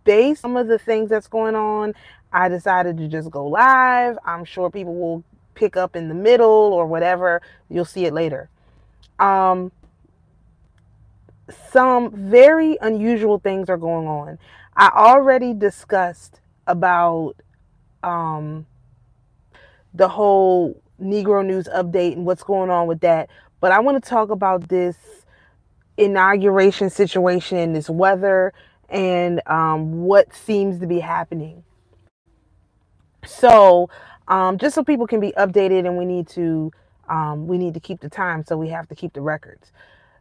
based on some of the things that's going on, I decided to just go live. I'm sure people will pick up in the middle or whatever. You'll see it later. Um, some very unusual things are going on. I already discussed about um, the whole Negro News update and what's going on with that, but I want to talk about this inauguration situation, this weather, and what seems to be happening. So, just so people can be updated, and we need to keep the time, so we have to keep the records.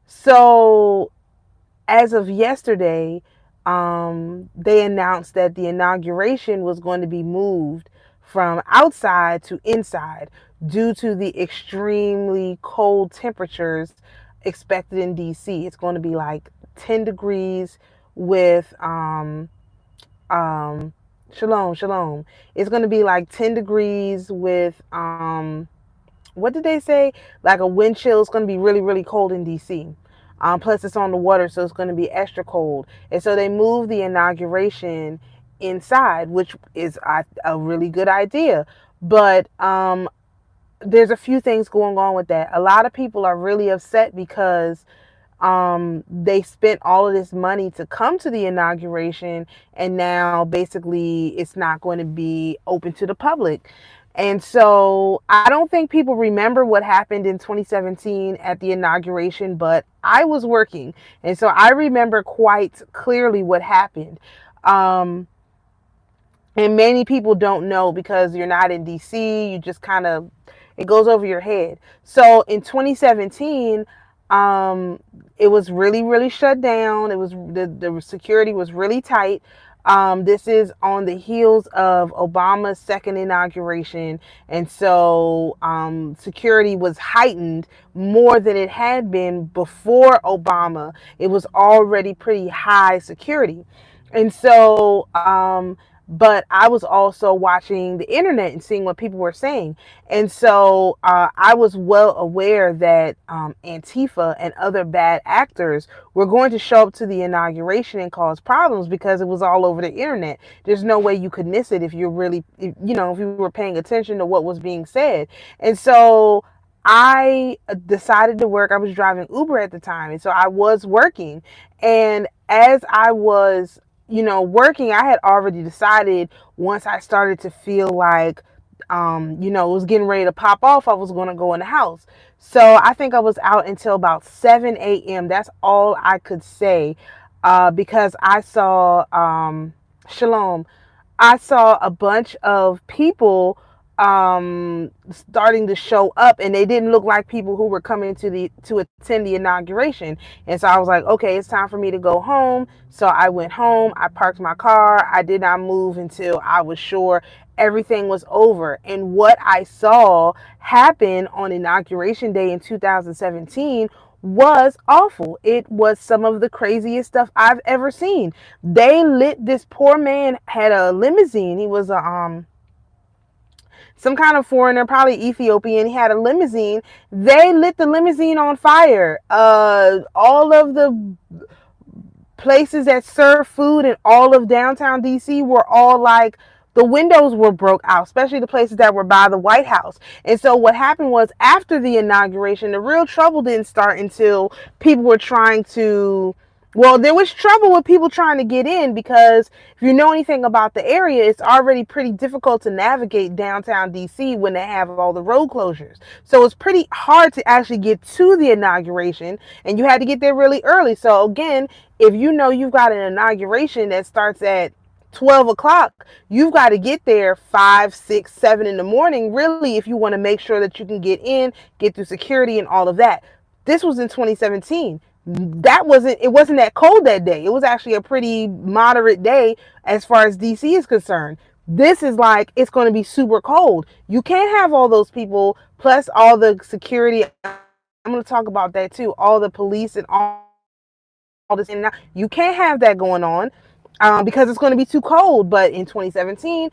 So, as of yesterday, they announced that the inauguration was going to be moved from outside to inside due to the extremely cold temperatures expected in DC. It's going to be like 10 degrees with shalom, shalom. It's going to be like 10 degrees with what did they say? Like a wind chill. It's going to be really, really cold in DC. Plus, it's on the water, so it's going to be extra cold. And so they moved the inauguration inside, which is a really good idea. But there's a few things going on with that. A lot of people are really upset because they spent all of this money to come to the inauguration, and now basically it's not going to be open to the public. And so I don't think people remember what happened in 2017 at the inauguration, but I was working. And so I remember quite clearly what happened. Um, and many people don't know because you're not in DC. You just kind of, it goes over your head. So in 2017, it was really, really shut down. It was the security was really tight. This is on the heels of Obama's second inauguration, and so security was heightened more than it had been before Obama. It was already pretty high security, and so but I was also watching the internet and seeing what people were saying. And so I was well aware that Antifa and other bad actors were going to show up to the inauguration and cause problems because it was all over the internet. There's no way you could miss it if you're really, if you were paying attention to what was being said. And so I decided to work. I was driving Uber at the time. And so I was working. And as I was working, I had already decided once I started to feel like, it was getting ready to pop off, I was going to go in the house. So I think I was out until about 7 a.m. That's all I could say because I saw, Shalom, I saw a bunch of people starting to show up, and they didn't look like people who were coming to attend the inauguration. And so I was like, okay, it's time for me to go home. So I went home, I parked my car, I did not move until I was sure everything was over. And what I saw happen on inauguration day in 2017 was awful. It was some of the craziest stuff I've ever seen. They lit, this poor man had a limousine. He was a some kind of foreigner, probably Ethiopian. He had a limousine. They lit the limousine on fire. All of the places that serve food in all of downtown DC were all like, the windows were broke out, especially the places that were by the White House. And so what happened was, after the inauguration, the real trouble didn't start until people were trying to, well, there was trouble with people trying to get in, because if you know anything about the area, it's already pretty difficult to navigate downtown DC when they have all the road closures. So it's pretty hard to actually get to the inauguration, and you had to get there really early. So again, if you know you've got an inauguration that starts at 12 o'clock, you've got to get there 5, 6, 7 in the morning, really, if you want to make sure that you can get in, get through security and all of that. This was in 2017. It wasn't that cold that day. It was actually a pretty moderate day as far as DC is concerned. This is like, it's going to be super cold. You can't have all those people plus all the security. I'm going to talk about that too. All the police and all this, and now you can't have that going on because it's going to be too cold. But in 2017,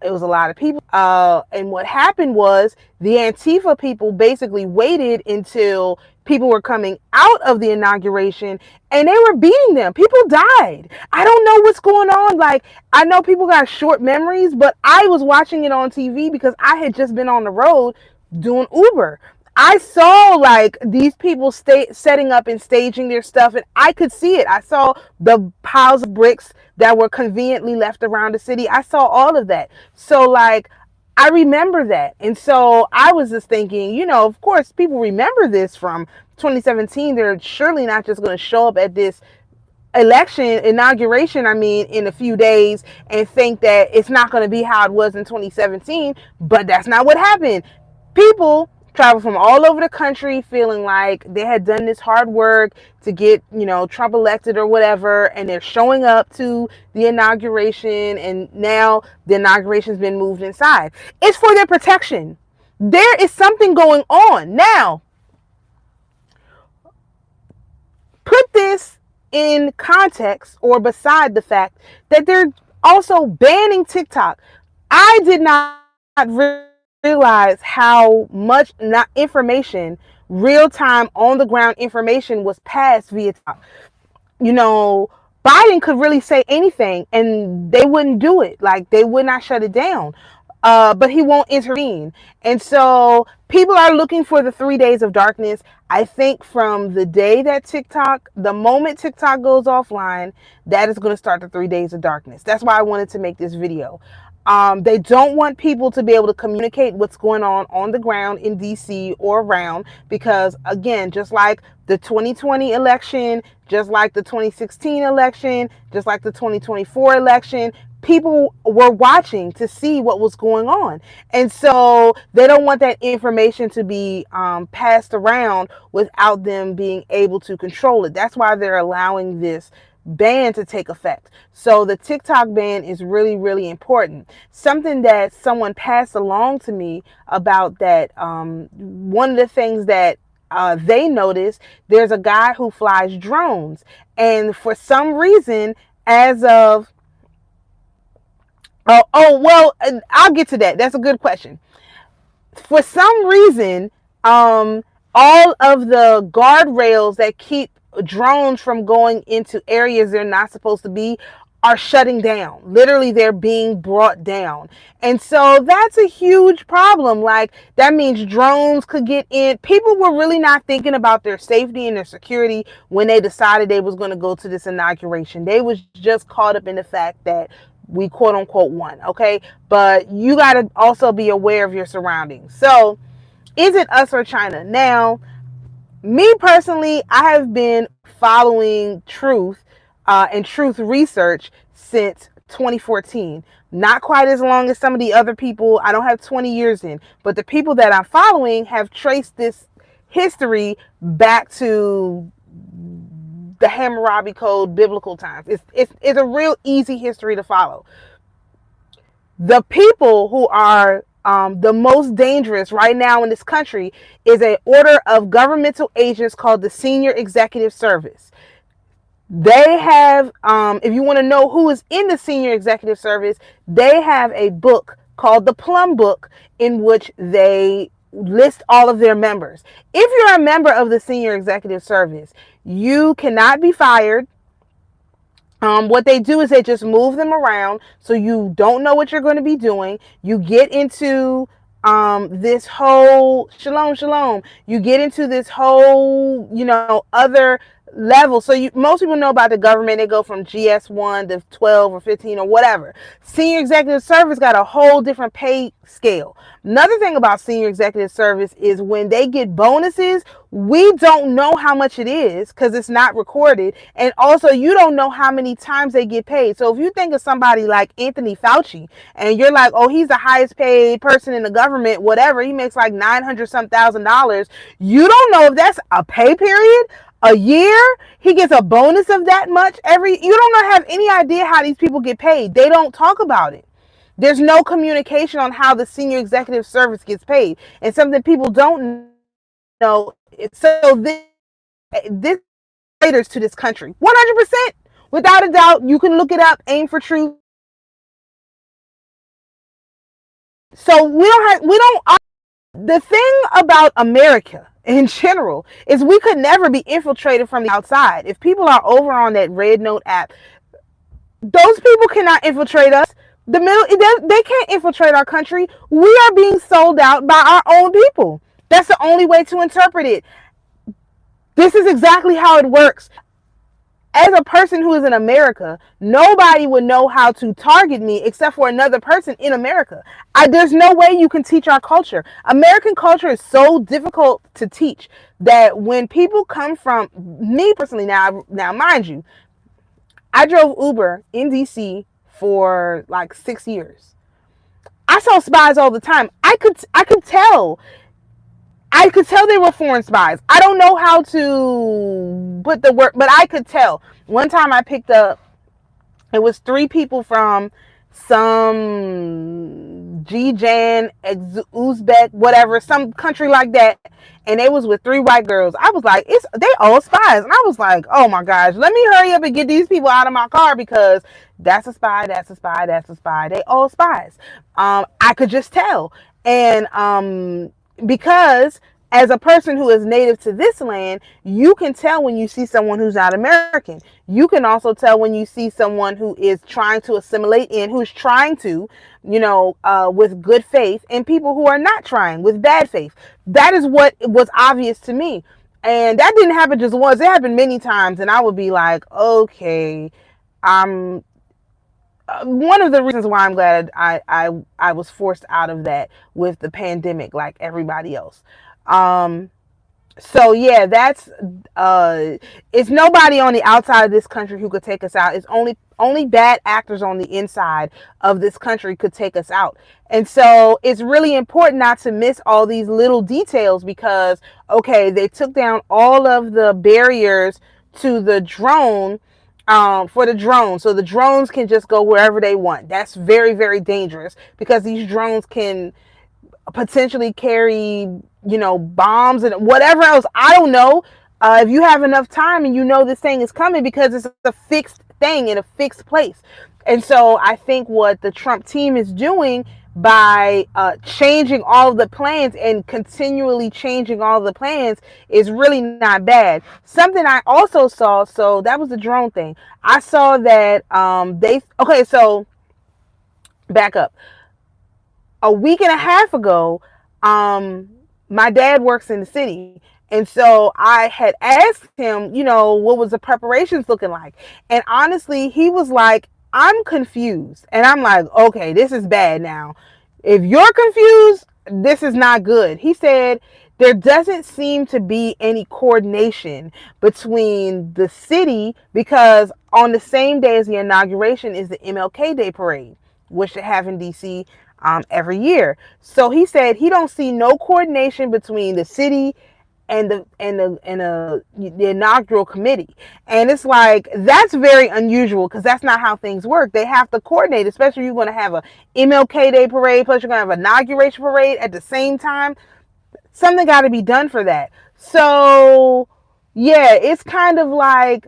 it was a lot of people. And what happened was, the Antifa people basically waited until people were coming out of the inauguration and they were beating them. People died. I don't know what's going on. Like, I know people got short memories, but I was watching it on TV because I had just been on the road doing Uber. I saw like these people setting up and staging their stuff, and I could see it. I saw the piles of bricks that were conveniently left around the city. I saw all of that. So like, I remember that. And so I was just thinking, of course, people remember this from 2017. They're surely not just going to show up at this inauguration, in a few days and think that it's not going to be how it was in 2017. But that's not what happened. People travel from all over the country feeling like they had done this hard work to get, Trump elected or whatever, and they're showing up to the inauguration, and now the inauguration's been moved inside. It's for their protection. There is something going on. Now, put this in context or beside the fact that they're also banning TikTok. I did not realize how much not information, real-time, on-the-ground information was passed via TikTok. Biden could really say anything and they wouldn't do it. Like, they would not shut it down. But he won't intervene. And so people are looking for the 3 days of darkness. I think from the day that the moment TikTok goes offline, that is going to start the 3 days of darkness. That's why I wanted to make this video. They don't want people to be able to communicate what's going on the ground in DC or around, because again, just like the 2020 election, just like the 2016 election, just like the 2024 election, people were watching to see what was going on. And so they don't want that information to be passed around without them being able to control it. That's why they're allowing this ban to take effect. So the TikTok ban is really, really important. Something that someone passed along to me about that, one of the things that they noticed, there's a guy who flies drones, and for some reason, as of I'll get to that. That's a good question. For some reason, all of the guardrails that keep drones from going into areas they're not supposed to be are shutting down. Literally, they're being brought down. And so that's a huge problem. Like, that means drones could get in. People were really not thinking about their safety and their security when they decided they was going to go to this inauguration. They was just caught up in the fact that we quote unquote won. Okay. But you got to also be aware of your surroundings. So is it us or China? Now, me personally, I have been following truth and truth research since 2014. Not quite as long as some of the other people. I don't have 20 years in, but the people that I'm following have traced this history back to the Hammurabi Code, biblical times. It's a real easy history to follow. The people who are the most dangerous right now in this country is an order of governmental agents called the Senior Executive Service. They have, if you want to know who is in the Senior Executive Service, they have a book called the Plum Book, in which they list all of their members. If you're a member of the Senior Executive Service, you cannot be fired. What they do is they just move them around, so you don't know what you're going to be doing. You get into this whole shalom. You get into this whole, other level. So most people know about the government. They go from GS1 to 12 or 15 or whatever. Senior Executive Service got a whole different pay scale. Another thing about Senior Executive Service is when they get bonuses, we don't know how much it is because it's not recorded. And also, you don't know how many times they get paid. So if you think of somebody like Anthony Fauci and you're like, oh, he's the highest paid person in the government, whatever, he makes like $900,000. You don't know if that's a pay period, a year. He gets a bonus of that much you don't have any idea how these people get paid. They don't talk about it. There's no communication on how the Senior Executive Service gets paid. And something people don't know. So this traitors to this country, 100%, without a doubt. You can look it up. Aim for Truth. So we don't. The thing about America, in general is we could never be infiltrated from the outside. If people are over on that Red Note app, those people cannot infiltrate us. They can't infiltrate our country. We are being sold out by our own people. That's the only way to interpret it. This is exactly how it works. As a person who is in America, nobody would know how to target me except for another person in America. There's no way you can teach our culture. American culture is so difficult to teach that when people come from me personally, now mind you, I drove Uber in DC for like 6 years. I saw spies all the time. I could tell they were foreign spies. I don't know how to put the word, but I could tell. One time I picked up, it was 3 people from some Georgian, Uzbek, whatever, some country like that. And they was with 3 white girls. I was like, they all spies. And I was like, oh my gosh, let me hurry up and get these people out of my car because that's a spy, that's a spy, that's a spy. They all spies. I could just tell. And because as a person who is native to this land, you can tell when you see someone who's not American. You can also tell when you see someone who is trying to assimilate in, who's trying to, with good faith, and people who are not trying with bad faith. That is what was obvious to me. And that didn't happen just once. It happened many times. And I would be like, okay, one of the reasons why I'm glad I was forced out of that with the pandemic, like everybody else. So yeah, that's it's nobody on the outside of this country who could take us out. It's only bad actors on the inside of this country could take us out. And so it's really important not to miss all these little details because okay, they took down all of the barriers to the drone for the drones. So the drones can just go wherever they want. That's very, very dangerous because these drones can potentially carry, bombs and whatever else. I don't know. If you have enough time and this thing is coming because it's a fixed thing in a fixed place. And so I think what the Trump team is doing by changing all of the plans and continually changing all of the plans is really not bad. Something I also saw, so that was the drone thing. I saw that so back up. A week and a half ago, my dad works in the city. And so I had asked him, what was the preparations looking like? And honestly, he was like, I'm confused. And I'm like, okay, this is bad now. If you're confused, this is not good. He said, there doesn't seem to be any coordination between the city because on the same day as the inauguration is the MLK Day Parade, which they have in DC every year. So he said he don't see no coordination between the city and the inaugural committee. And it's like, that's very unusual because that's not how things work. They have to coordinate, especially you're going to have a MLK Day parade, plus you're going to have an inauguration parade at the same time. Something got to be done for that. So yeah, it's kind of like,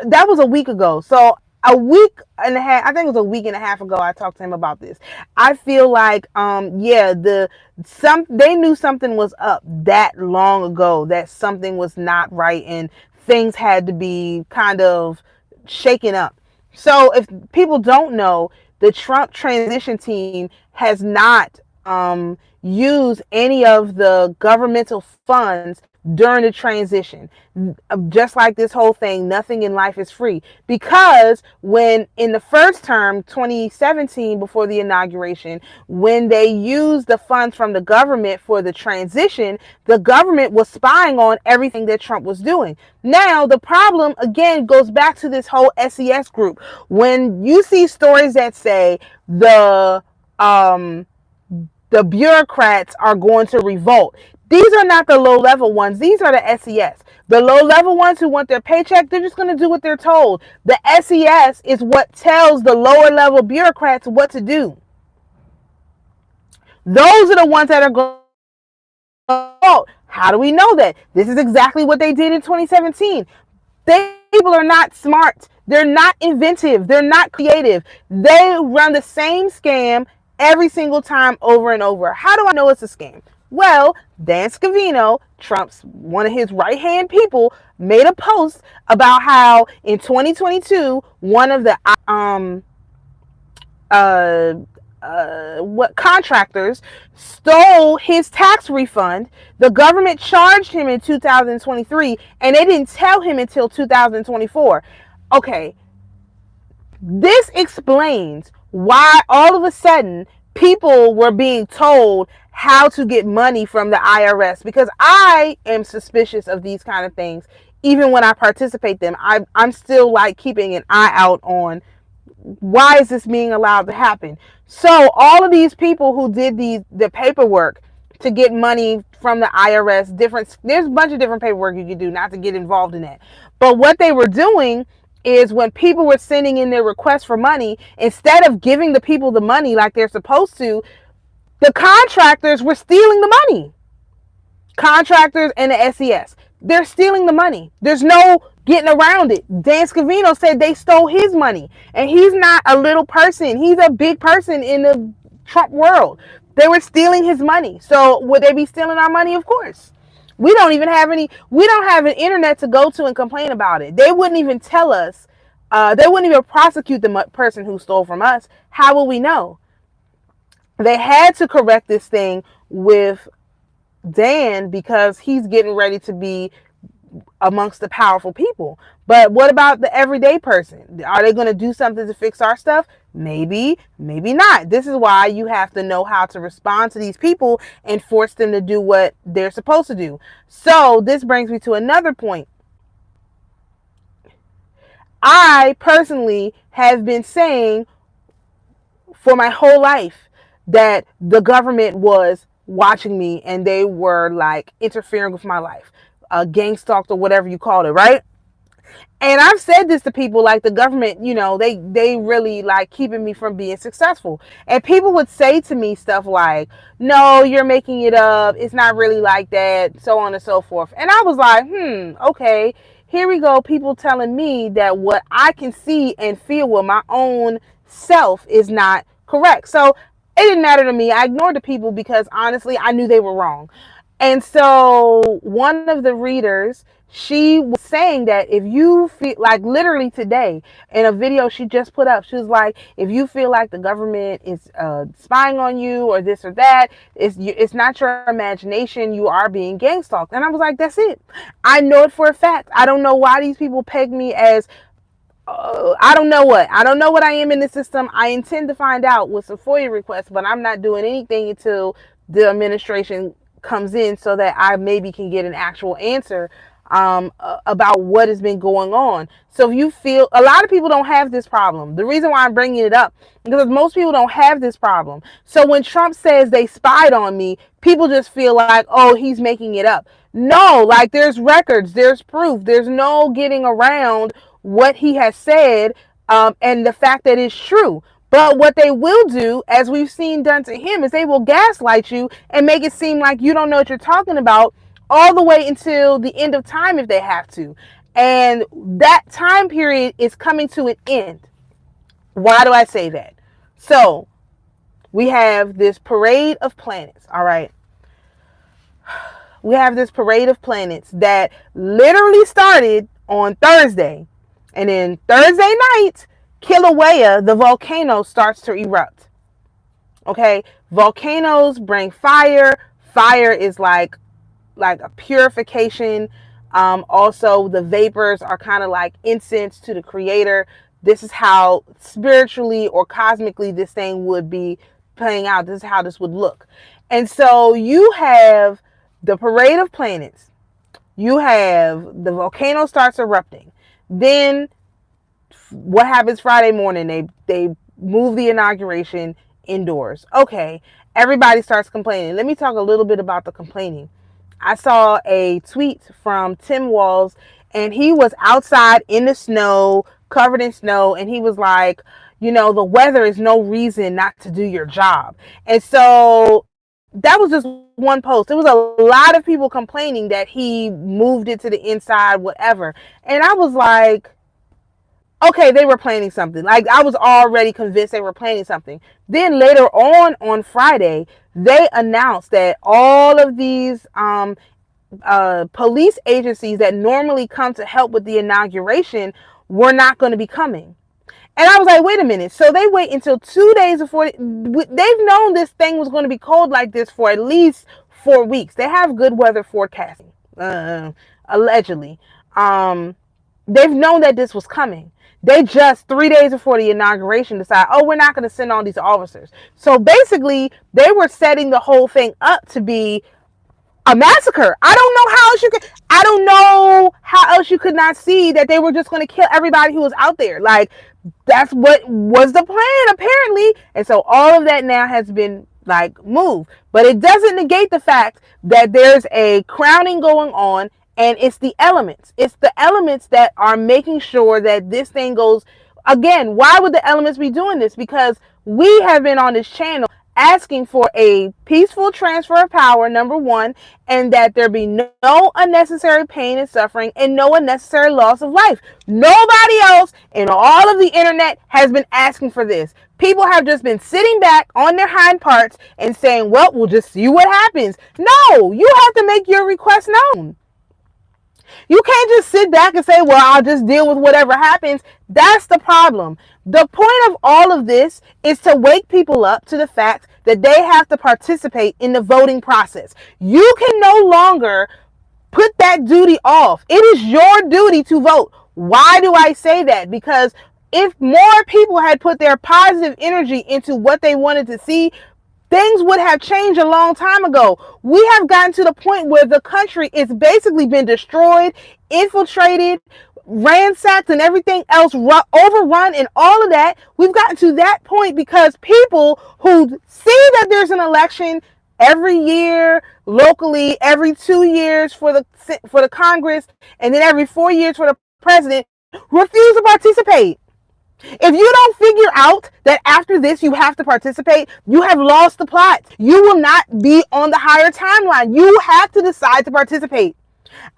that was a week ago. So a week and a half, I think it was a week and a half ago, I talked to him about this. I feel like, they knew something was up that long ago, that something was not right and things had to be kind of shaken up. So if people don't know, the Trump transition team has not used any of the governmental funds during the transition. Just like this whole thing, nothing in life is free. Because when in the first term, 2017, before the inauguration, when they used the funds from the government for the transition, the government was spying on everything that Trump was doing. Now, the problem, again, goes back to this whole SES group. When you see stories that say the bureaucrats are going to revolt, these are not the low-level ones. These are the SES. The low-level ones who want their paycheck, they're just going to do what they're told. The SES is what tells the lower-level bureaucrats what to do. Those are the ones that are going to vote. How do we know that? This is exactly what they did in 2017. People are not smart. They're not inventive. They're not creative. They run the same scam every single time over and over. How do I know it's a scam? Well, Dan Scavino, Trump's one of his right hand people, made a post about how in 2022, one of the uh, what contractors stole his tax refund. The government charged him in 2023, and they didn't tell him until 2024. Okay, this explains why all of a sudden people were being told how to get money from the IRS, because I am suspicious of these kind of things. Even when I participate them, I'm still like keeping an eye out on why is this being allowed to happen. So all of these people who did the paperwork to get money from the IRS, there's a bunch of different paperwork you can do, not to get involved in that. But what they were doing is when people were sending in their requests for money, instead of giving the people the money like they're supposed to, the contractors were stealing the money. Contractors and the SES, they're stealing the money. There's no getting around it. Dan Scavino said they stole his money, and he's not a little person. He's a big person in the Trump world. They were stealing his money. So would they be stealing our money? Of course. We don't have an internet to go to and complain about it. They wouldn't even tell us. They wouldn't even prosecute the person who stole from us. How will we know? They had to correct this thing with Dan because he's getting ready to be amongst the powerful people. But what about the everyday person? Are they going to do something to fix our stuff? Maybe, maybe not. This is why you have to know how to respond to these people and force them to do what they're supposed to do. So this brings me to another point. I personally have been saying for my whole life that the government was watching me and they were like interfering with my life, gang stalked or whatever you called it, right? And I've said this to people, like the government, they really like keeping me from being successful. And people would say to me stuff like, no, you're making it up. It's not really like that, so on and so forth. And I was like, okay, here we go. People telling me that what I can see and feel with my own self is not correct. So it didn't matter to me. I ignored the people because honestly, I knew they were wrong. And so one of the readers, she was saying that if you feel like, literally today in a video she just put up, she was like, if you feel like the government is spying on you or this or that, it's not your imagination, you are being gang stalked. And I was like, that's it. I know it for a fact. I don't know why these people peg me as I don't know what I am in the system. I intend to find out with some FOIA requests, but I'm not doing anything until the administration comes in so that I maybe can get an actual answer about what has been going on. So if you feel, a lot of people don't have this problem. The reason why I'm bringing it up, because most people don't have this problem. So when Trump says they spied on me, people just feel like, oh, he's making it up. No, like there's records, there's proof, there's no getting around what he has said, and the fact that it's true. But what they will do, as we've seen done to him, is they will gaslight you and make it seem like you don't know what you're talking about all the way until the end of time if they have to. And that time period is coming to an end. Why do I say that? So we have this parade of planets, all right? We have this parade of planets that literally started on Thursday. And then Thursday night, Kilauea, the volcano, starts to erupt. Okay? Volcanoes bring fire. Fire is like a purification. Also, the vapors are kind of like incense to the creator. This is how spiritually or cosmically this thing would be playing out. This is how this would look. And so you have the parade of planets. You have the volcano starts erupting. Then what happens Friday morning? They move the inauguration indoors. Okay, everybody starts complaining. Let me talk a little bit about the complaining. I saw a tweet from Tim Walz, and he was outside in the snow, covered in snow, and he was like, the weather is no reason not to do your job. And so that was just one post. There was a lot of people complaining that he moved it to the inside, whatever. And I was like, okay, they were planning something. Like, I was already convinced they were planning something. Then later on Friday, they announced that all of these police agencies that normally come to help with the inauguration were not going to be coming. And I was like, wait a minute. So they wait until 2 days before. They've known this thing was going to be cold like this for at least 4 weeks. They have good weather forecasting, allegedly. They've known that this was coming. They just 3 days before the inauguration decide, oh, we're not going to send all these officers. So basically, they were setting the whole thing up to be a massacre. I don't know how else you could. I don't know how else you could not see that they were just going to kill everybody who was out there. Like, that's what was the plan apparently. And so all of that now has been like moved, but it doesn't negate the fact that there's a crowning going on, and it's the elements. It's the elements that are making sure that this thing goes. Again, why would the elements be doing this? Because we have been on this channel asking for a peaceful transfer of power, number one, and that there be no unnecessary pain and suffering and no unnecessary loss of life. Nobody else in all of the internet has been asking for this. People have just been sitting back on their hind parts and saying, well, we'll just see what happens. No, you have to make your request known. You can't just sit back and say, well, I'll just deal with whatever happens. That's the problem. The point of all of this is to wake people up to the fact that they have to participate in the voting process. You can no longer put that duty off. It is your duty to vote. Why do I say that? Because if more people had put their positive energy into what they wanted to see, things would have changed a long time ago. We have gotten to the point where the country is basically been destroyed, infiltrated, ransacked, and everything else overrun, and all of that. We've gotten to that point because people who see that there's an election every year locally, every 2 years for the Congress, and then every 4 years for the president, refuse to participate. If you don't figure out that after this you have to participate, you have lost the plot. You will not be on the higher timeline. You have to decide to participate.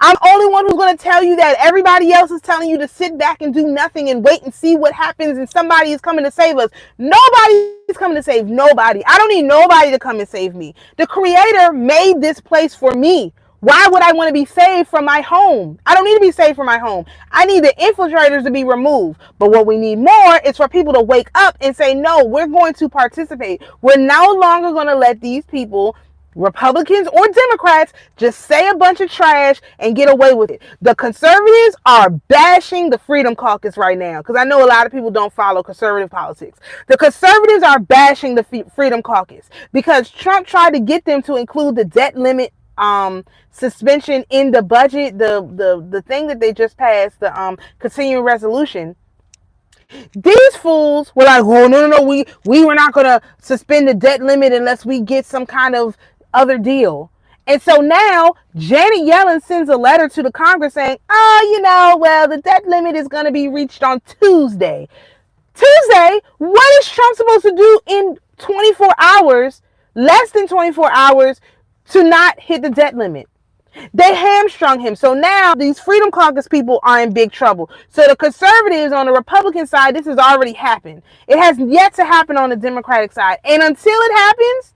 I'm the only one who's going to tell you that. Everybody else is telling you to sit back and do nothing and wait and see what happens, and somebody is coming to save us. Nobody is coming to save nobody. I don't need nobody to come and save me. The Creator made this place for me. Why would I want to be saved from my home? I don't need to be saved from my home. I need the infiltrators to be removed. But what we need more is for people to wake up and say, no, we're going to participate. We're no longer going to let these people, Republicans or Democrats, just say a bunch of trash and get away with it. The conservatives are bashing the Freedom Caucus right now, because I know a lot of people don't follow conservative politics. The conservatives are bashing the Freedom Caucus because Trump tried to get them to include the debt limit suspension in the budget, the thing that they just passed, the continuing resolution. These fools were like, oh, no, we were not going to suspend the debt limit unless we get some kind of other deal. And so now Janet Yellen sends a letter to the Congress saying, well, the debt limit is going to be reached on Tuesday. Tuesday? What is Trump supposed to do in 24 hours, less than 24 hours, to not hit the debt limit? They hamstrung him. So now these Freedom Caucus people are in big trouble. So the conservatives on the Republican side, this has already happened. It has yet to happen on the Democratic side. And until it happens,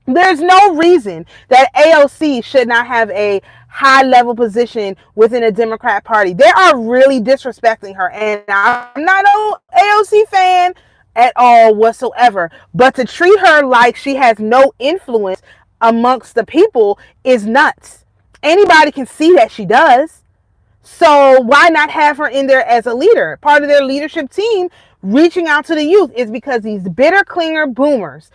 there's no reason that AOC should not have a high level position within the Democrat Party. They are really disrespecting her. And I'm not an AOC fan at all whatsoever. But to treat her like she has no influence amongst the people is nuts. Anybody can see that she does. So why not have her in there as a leader? Part of their leadership team reaching out to the youth is because these bitter clinger boomers,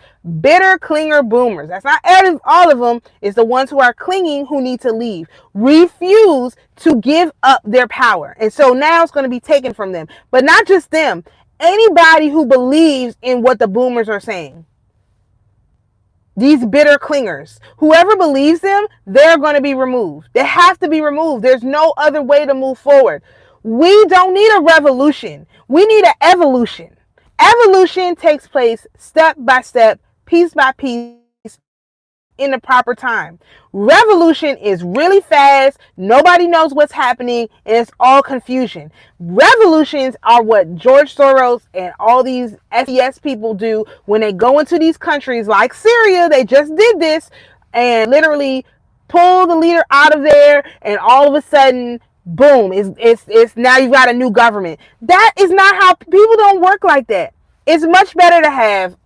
that's not all of them, is the ones who are clinging who need to leave, refuse to give up their power. And so now it's going to be taken from them. But not just them, anybody who believes in what the boomers are saying. These bitter clingers, whoever believes them, they're going to be removed. They have to be removed. There's no other way to move forward. We don't need a revolution. We need an evolution. Evolution takes place step by step, piece by piece, in the proper time. Revolution is really fast. Nobody knows what's happening, and it's all confusion. Revolutions are what George Soros and all these SES people do when they go into these countries like Syria. They just did this and literally pull the leader out of there, and all of a sudden, boom, it's now you've got a new government. That is not how people don't work like that. It's much better to have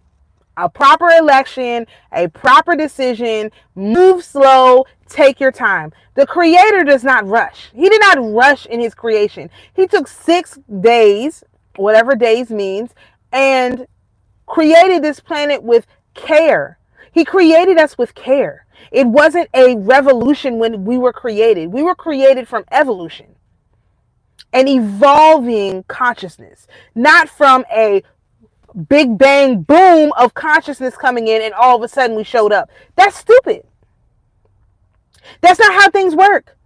a proper election, a proper decision, move slow, take your time. The creator does not rush. He did not rush in his creation. He took 6 days, whatever days means, and created this planet with care. He created us with care. It wasn't a revolution when we were created. We were created from evolution and evolving consciousness, not from a big bang boom of consciousness coming in and all of a sudden we showed up. That's stupid. That's not how things work.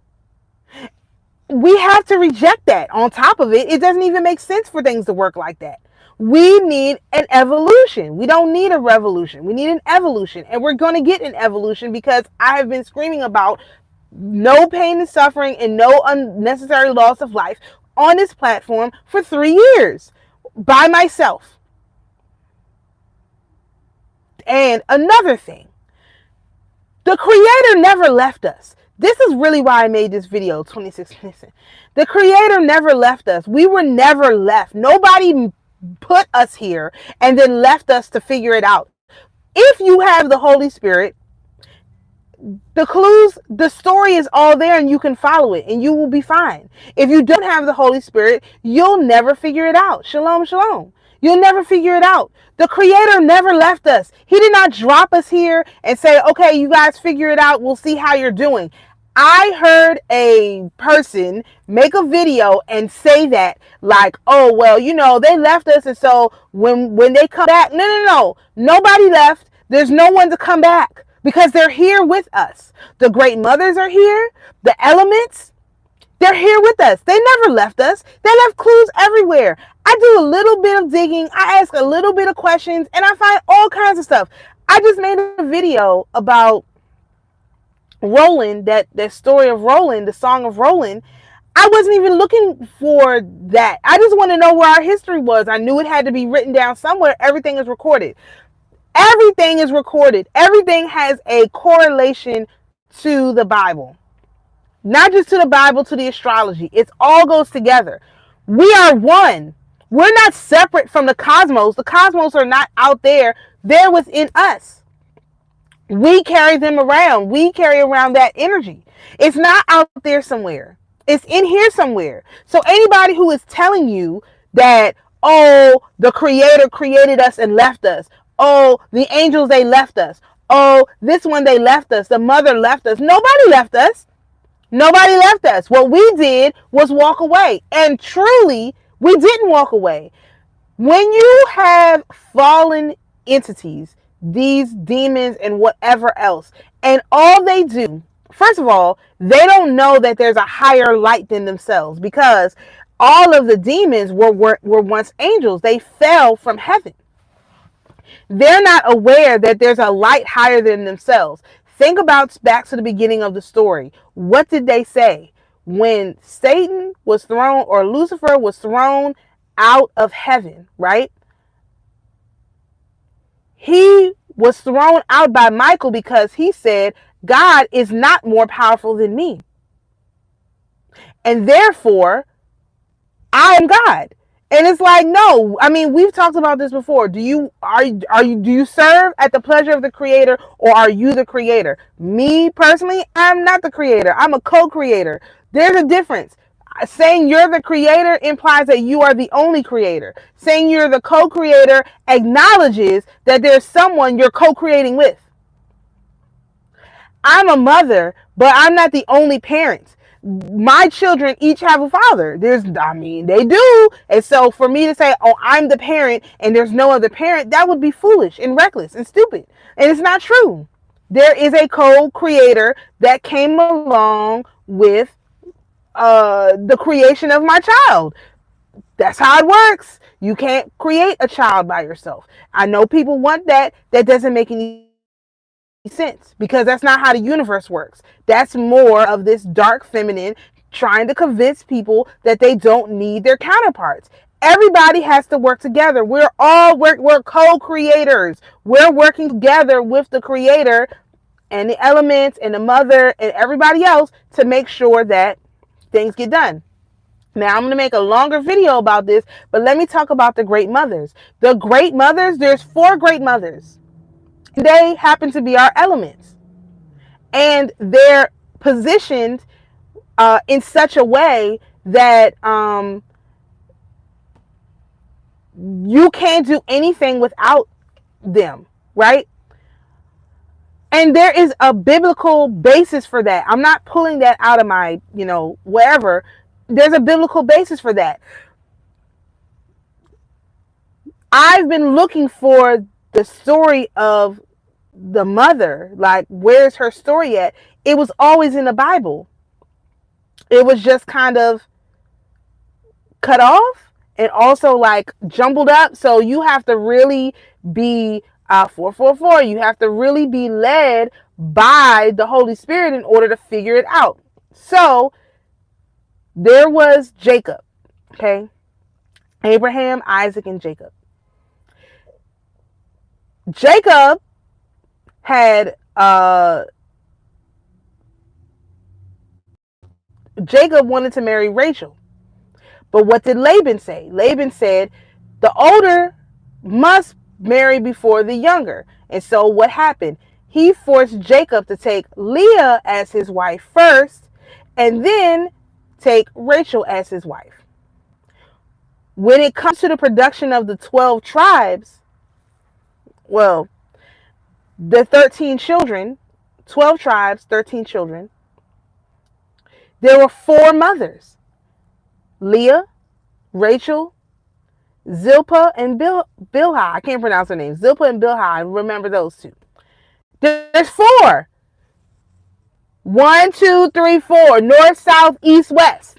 We have to reject that. On top of it, it doesn't even make sense for things to work like that. We need an evolution. We don't need a revolution. We need an evolution. And we're going to get an evolution because I have been screaming about no pain and suffering and no unnecessary loss of life on this platform for 3 years by myself. And another thing, the creator never left us. This is really why I made this video, 26 minutes in. The creator never left us. We were never left. Nobody put us here and then left us to figure it out. If you have the Holy Spirit, the clues, the story is all there and you can follow it and you will be fine. If you don't have the Holy Spirit, you'll never figure it out. Shalom, shalom. You'll never figure it out. The creator never left us. He did not drop us here and say, okay, you guys figure it out. We'll see how you're doing. I heard a person make a video and say that like, oh, well, you know, they left us. And so when they come back, no. Nobody left. There's no one to come back because they're here with us. The great mothers are here. The elements, they're here with us. They never left us. They left clues everywhere. I do a little bit of digging. I ask a little bit of questions and I find all kinds of stuff. I just made a video about Roland, that story of Roland, the song of Roland. I wasn't even looking for that. I just want to know where our history was. I knew it had to be written down somewhere. Everything is recorded. Everything is recorded. Everything has a correlation to the Bible. Not just to the Bible, to the astrology. It all goes together. We are one. We're not separate from the cosmos. The cosmos are not out there. They're within us. We carry them around. We carry around that energy. It's not out there somewhere. It's in here somewhere. So anybody who is telling you that, oh, the creator created us and left us. Oh, the angels, they left us. Oh, this one, they left us. The mother left us. Nobody left us. Nobody left us. What we did was walk away. And truly, we didn't walk away. When you have fallen entities, these demons and whatever else, and all they do, first of all, they don't know that there's a higher light than themselves, because all of the demons were once angels. They fell from heaven. They're not aware that there's a light higher than themselves. Think about back to the beginning of the story. What did they say? When Satan was thrown, or Lucifer was thrown out of heaven, right? He was thrown out by Michael because he said, God is not more powerful than me. And therefore, I am God. And it's like, no, I mean, we've talked about this before. Do you serve at the pleasure of the creator, or are you the creator? Me personally, I'm not the creator. I'm a co-creator. There's a difference. Saying you're the creator implies that you are the only creator. Saying you're the co-creator acknowledges that there's someone you're co-creating with. I'm a mother, but I'm not the only parent. My children each have a father. They do. And so for me to say, oh, I'm the parent and there's no other parent, that would be foolish and reckless and stupid. And it's not true. There is a co-creator that came along with the creation of my child. That's how it works. You can't create a child by yourself. I know people want that. That doesn't make any sense, because that's not how the universe works. That's more of this dark feminine trying to convince people that they don't need their counterparts. Everybody has to work together. We're co-creators. We're working together with the creator and the elements and the mother and everybody else to make sure that things get done. Now, I'm going to make a longer video about this, but let me talk about the great mothers. The great mothers, there's 4 great mothers. They happen to be our elements. And they're positioned in such a way that you can't do anything without them, right? And there is a biblical basis for that. I'm not pulling that out of my, wherever. There's a biblical basis for that. I've been looking for the story of the mother. Like, where's her story at? It was always in the Bible. It was just kind of cut off and also like jumbled up. So you have to really be 444. You have to really be led by the Holy Spirit in order to figure it out. So there was Jacob, okay? Abraham, Isaac, and Jacob. Jacob had Jacob wanted to marry Rachel. But what did Laban say? Laban said the older must marry before the younger. And so what happened? He forced Jacob to take Leah as his wife first and then take Rachel as his wife. When it comes to the production of the 12 tribes, well, the 13 children, 12 tribes, 13 children, there were 4 mothers: Leah, Rachel, Zilpah, and Bilhah. I can't pronounce her name. Zilpah and Bilhah. I remember those 2. There's 4. 1, 2, 3, 4. North, south, east, west.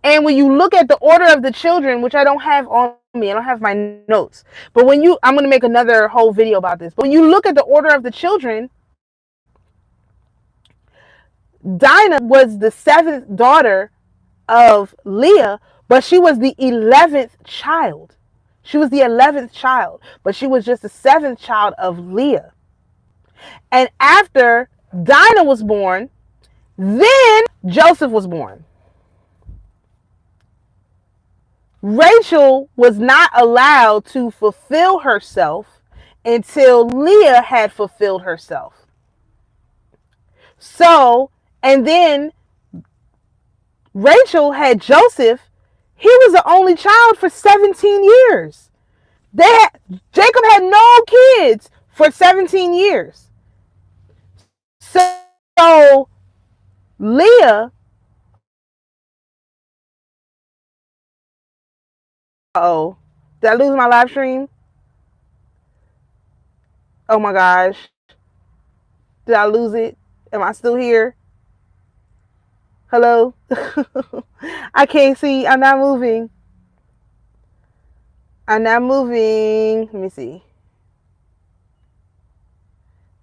And when you look at the order of the children, which I don't have on me, I don't have my notes. But I'm going to make another whole video about this. But when you look at the order of the children, Dinah was the 7th daughter of Leah, but she was the 11th child. She was the 11th child, but she was just the 7th child of Leah. And after Dinah was born, then Joseph was born. Rachel was not allowed to fulfill herself until Leah had fulfilled herself. So, and then Rachel had Joseph. He was the only child for 17 years. Jacob had no kids for 17 years. So Leah, did I lose my live stream? Oh my gosh. Did I lose it? Am I still here? Hello? I can't see. I'm not moving. Let me see.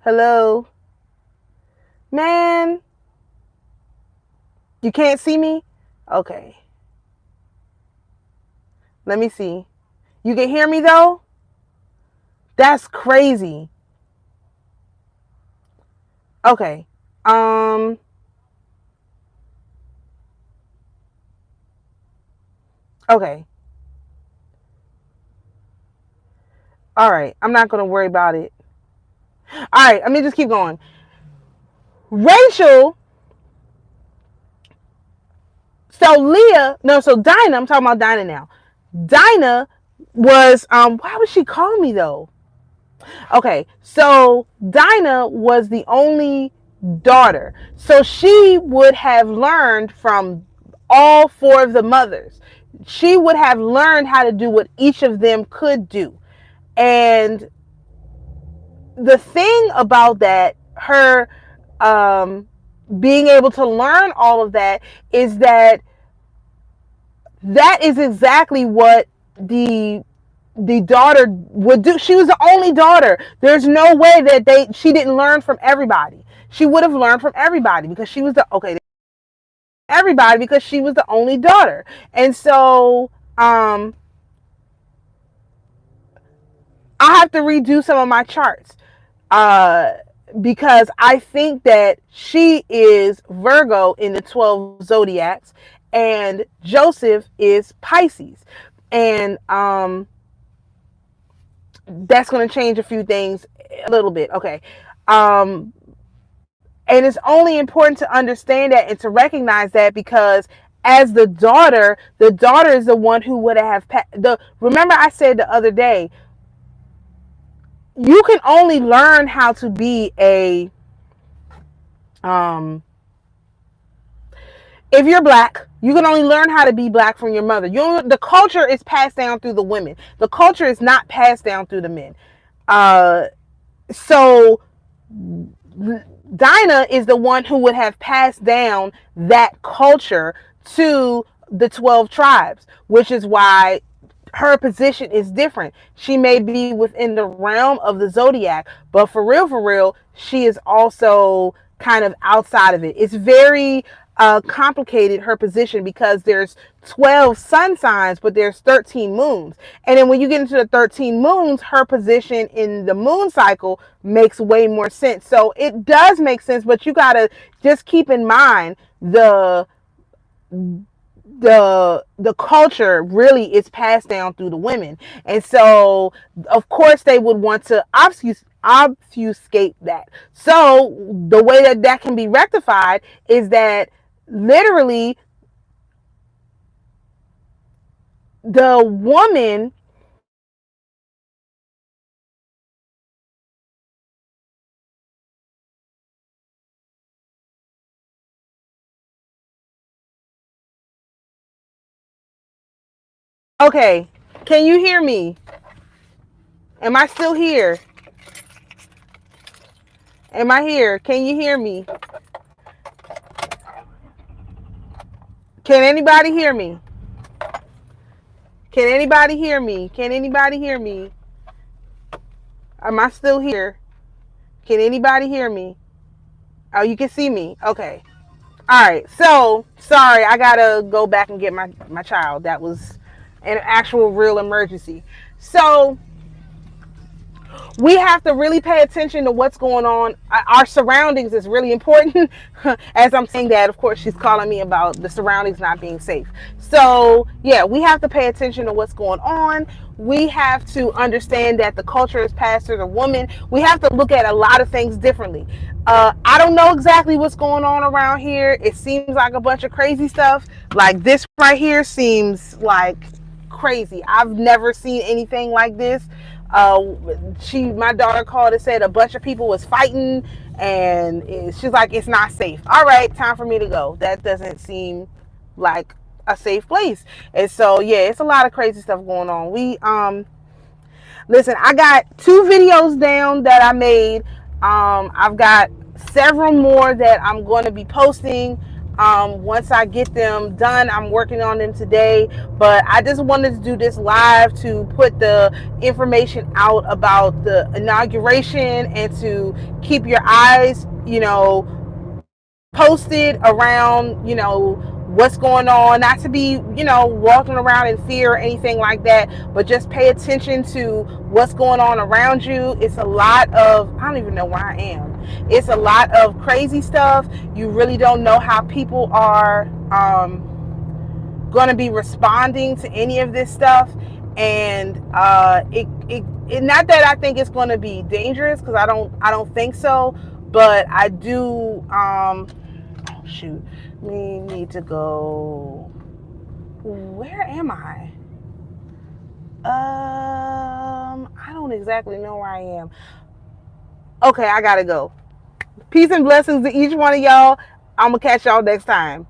Hello? Man. You can't see me? Okay. Let me see. You can hear me though? That's crazy. Okay. Okay. All right. I'm not going to worry about it. All right. Let me just keep going. Rachel. So Dinah, I'm talking about Dinah now. Dinah was, why would she call me though? Okay. So Dinah was the only daughter. So she would have learned from all 4 of the mothers. She would have learned how to do what each of them could do. And the thing about that, her being able to learn all of that, is that is exactly what the the daughter would do. She was the only daughter. There's no way that she didn't learn from everybody. She would have learned from everybody because she was the okay everybody because she was the only daughter. And so I have to redo some of my charts uh because I think that she is Virgo in the 12 zodiacs and Joseph is Pisces. And that's going to change a few things a little bit. Okay. Um, and it's only important to understand that and to recognize that because as the daughter is the one who would have remember I said the other day, you can only learn how to be a, um, if you're black, you can only learn how to be black from your mother. The culture is passed down through the women. The culture is not passed down through the men. So Dinah is the one who would have passed down that culture to the 12 tribes, which is why her position is different. She may be within the realm of the zodiac, but for real, she is also kind of outside of it. It's very complicated, her position, because there's 12 sun signs, but there's 13 moons. And then when you get into the 13 moons, her position in the moon cycle makes way more sense. So it does make sense, but you got to just keep in mind the culture really is passed down through the women. And so of course they would want to obfuscate that. So the way that can be rectified is that literally the woman okay, can you hear me? Am I still here? Am I here? Can you hear me? Can anybody hear me? Can anybody hear me? Can anybody hear me? Am I still here? Can anybody hear me? Oh, you can see me. Okay. All right. So, sorry, I got to go back and get my child. That was an actual real emergency. So, we have to really pay attention to what's going on. Our surroundings is really important. As I'm saying that, of course, she's calling me about the surroundings not being safe. So yeah, we have to pay attention to what's going on. We have to understand that the culture is passed through the woman. We have to look at a lot of things differently. I don't know exactly what's going on around here. It seems like a bunch of crazy stuff. Like this right here seems like crazy. I've never seen anything like this. My daughter called and said a bunch of people was fighting, and she's like, it's not safe. All right, time for me to go. That doesn't seem like a safe place. And so yeah, it's a lot of crazy stuff going on. Listen, I got 2 videos down that I made. I've got several more that I'm going to be posting once I get them done. I'm working on them today, but I just wanted to do this live to put the information out about the inauguration and to keep your eyes, posted around, what's going on, not to be, walking around in fear or anything like that, but just pay attention to what's going on around you. It's a lot of, I don't even know where I am. It's a lot of crazy stuff. You really don't know how people are going to be responding to any of this stuff. And it not that I think it's going to be dangerous, because I don't think so, but I do shoot, we need to go, where am I? I don't exactly know where I am. Okay, I gotta go. Peace and blessings to each one of y'all. I'm gonna catch y'all next time.